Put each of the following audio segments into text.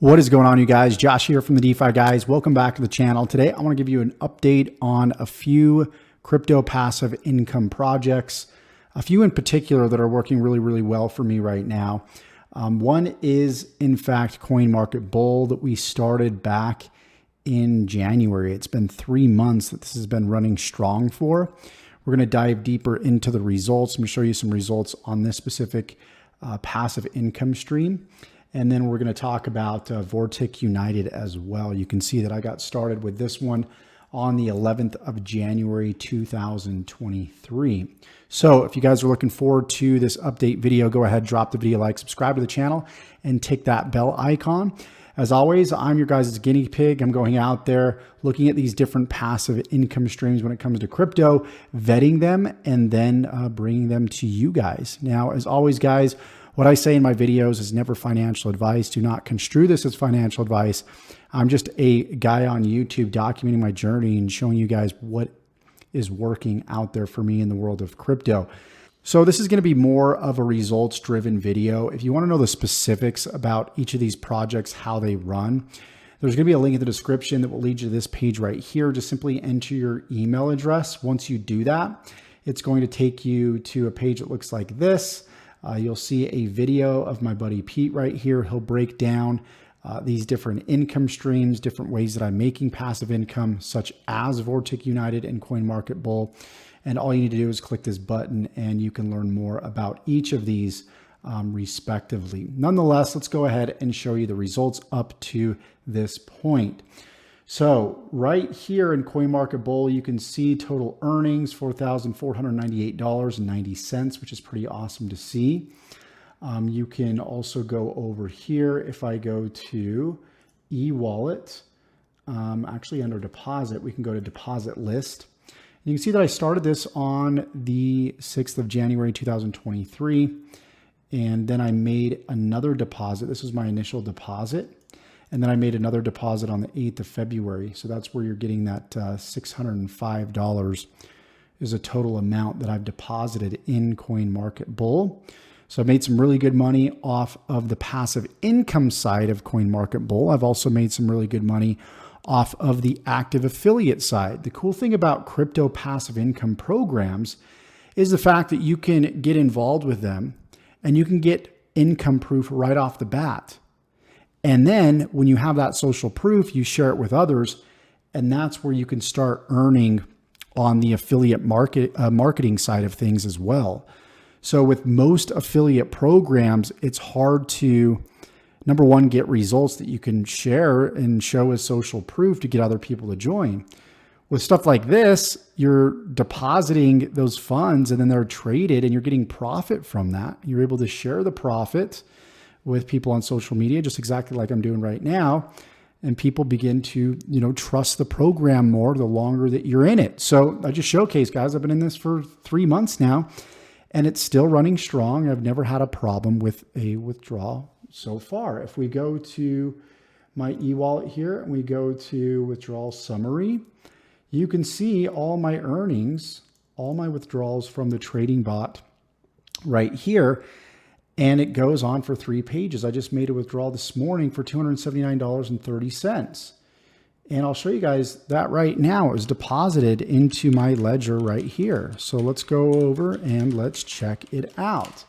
What is going on, you guys? Josh here from the DeFi Guys. Welcome back to the channel. Today, I want to give you an update on a few crypto passive income projects, a few in particular that are working really well for me right now. One is, in fact, coinmarketbull that we started back in January. It's been 3 months that this has been running strong for. We're going to dive deeper into the results. I'm going to show you some results on this specific passive income stream. And then we're going to talk about Vortic United as well. You can see that I got started with this one on the 11th of January, 2023. So if you guys are looking forward to this update video, go ahead, drop the video like, subscribe to the channel, and tick that bell icon. As always, I'm your guys' guinea pig. I'm going out there looking at these different passive income streams when it comes to crypto, vetting them, and then bringing them to you guys. Now, as always, guys, what I say in my videos is never financial advice. Do not construe this as financial advice. I'm just a guy on YouTube documenting my journey and showing you guys what is working out there for me in the world of crypto. So this is going to be more of a results-driven video. If you want to know the specifics about each of these projects, how they run, there's going to be a link in the description that will lead you to this page right here. Just simply enter your email address. Once you do that, it's going to take you to a page that looks like this. You'll see a video of my buddy Pete right here. He'll break down these different income streams, different ways that I'm making passive income, such as Vortic United and coinmarketbull. And all you need to do is click this button and you can learn more about each of these respectively. Nonetheless, let's go ahead and show you the results up to this point. So right here in coinmarketbull, you can see total earnings, $4,498.90, which is pretty awesome to see. You can also go over here. If I go to e-wallet, actually under deposit, we can go to deposit list. And you can see that I started this on the 6th of January, 2023. And then I made another deposit. This was my initial deposit. And then I made another deposit on the 8th of February. So that's where you're getting that $605 is a total amount that I've deposited in coinmarketbull. So I made some really good money off of the passive income side of coinmarketbull. I've also made some really good money off of the active affiliate side. The cool thing about crypto passive income programs is the fact that you can get involved with them and you can get income proof right off the bat. And then when you have that social proof, you share it with others, and that's where you can start earning on the affiliate marketing side of things as well. So with most affiliate programs, it's hard to, number one, get results that you can share and show as social proof to get other people to join. With stuff like this, you're depositing those funds and then they're traded and you're getting profit from that. You're able to share the profit with people on social media, just exactly like I'm doing right now. And people begin to, trust the program more the longer that you're in it. So I just showcased, guys, I've been in this for 3 months now and it's still running strong. I've never had a problem with a withdrawal so far. If we go to my e-wallet here and we go to withdrawal summary, you can see all my earnings, all my withdrawals from the trading bot right here. And it goes on for 3 pages. I just made a withdrawal this morning for $279.30. And I'll show you guys that right now is deposited into my ledger right here. So let's go over and let's check it out.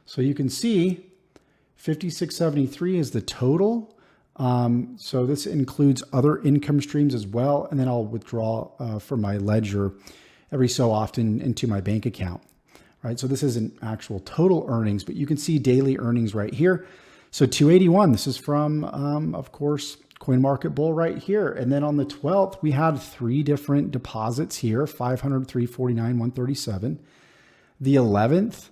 So you can see 5673 is the total. So this includes other income streams as well. And then I'll withdraw from my ledger every so often into my bank account. Right, so this isn't actual total earnings, but you can see daily earnings right here. So 281, this is from, of course, coinmarketbull right here. And then on the 12th, we had 3 different deposits here, 500, 349, 137. The 11th,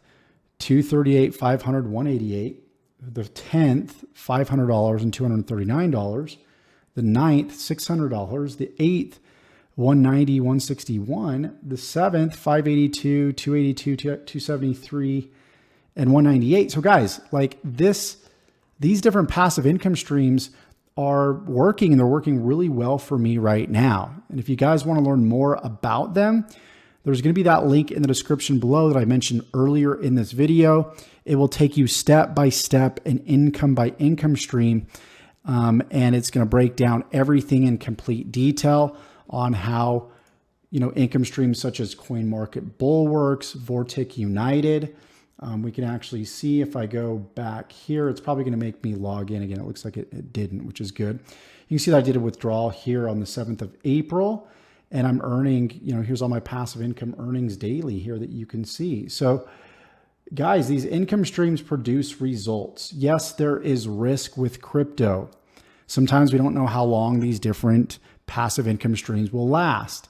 238, 500, 188. The 10th, $500 and $239. The 9th, $600. The 8th, 190, 161, the 7th, 582, 282, 273, and 198. So guys, like these different passive income streams are working and they're working really well for me right now. And if you guys want to learn more about them, there's going to be that link in the description below that I mentioned earlier in this video. It will take you step by step and income by income stream and it's going to break down everything in complete detail on how, income streams such as CoinMarketbull works, Vortic United. We can actually see if I go back here, it's probably going to make me log in again. It looks like it didn't, which is good. You can see that I did a withdrawal here on the 7th of April, and I'm earning, here's all my passive income earnings daily here that you can see. So guys, these income streams produce results. Yes, there is risk with crypto. Sometimes we don't know how long these different passive income streams will last.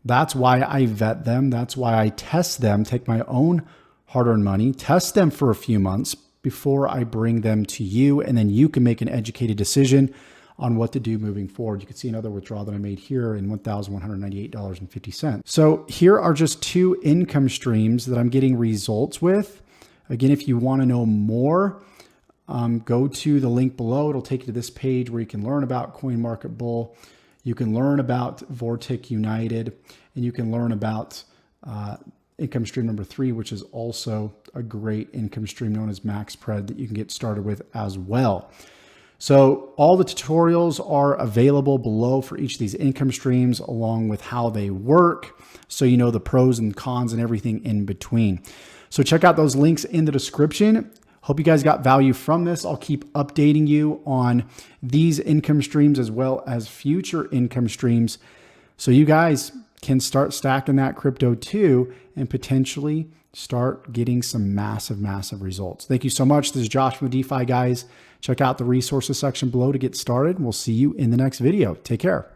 That's why I vet them. That's why I test them, take my own hard-earned money, test them for a few months before I bring them to you, and then you can make an educated decision on what to do moving forward. You can see another withdrawal that I made here in $1,198.50. So here are just 2 income streams that I'm getting results with. Again, if you want to know more, go to the link below. It'll take you to this page where you can learn about CoinMarketbull. You can learn about Vortic United, and you can learn about income stream number 3, which is also a great income stream known as MaxPred that you can get started with as well. So all the tutorials are available below for each of these income streams, along with how they work, so you know the pros and cons and everything in between. So check out those links in the description. Hope you guys got value from this. I'll keep updating you on these income streams as well as future income streams, so you guys can start stacking that crypto too and potentially start getting some massive, massive results. Thank you so much. This is Josh from the DeFi Guys. Check out the resources section below to get started. We'll see you in the next video. Take care.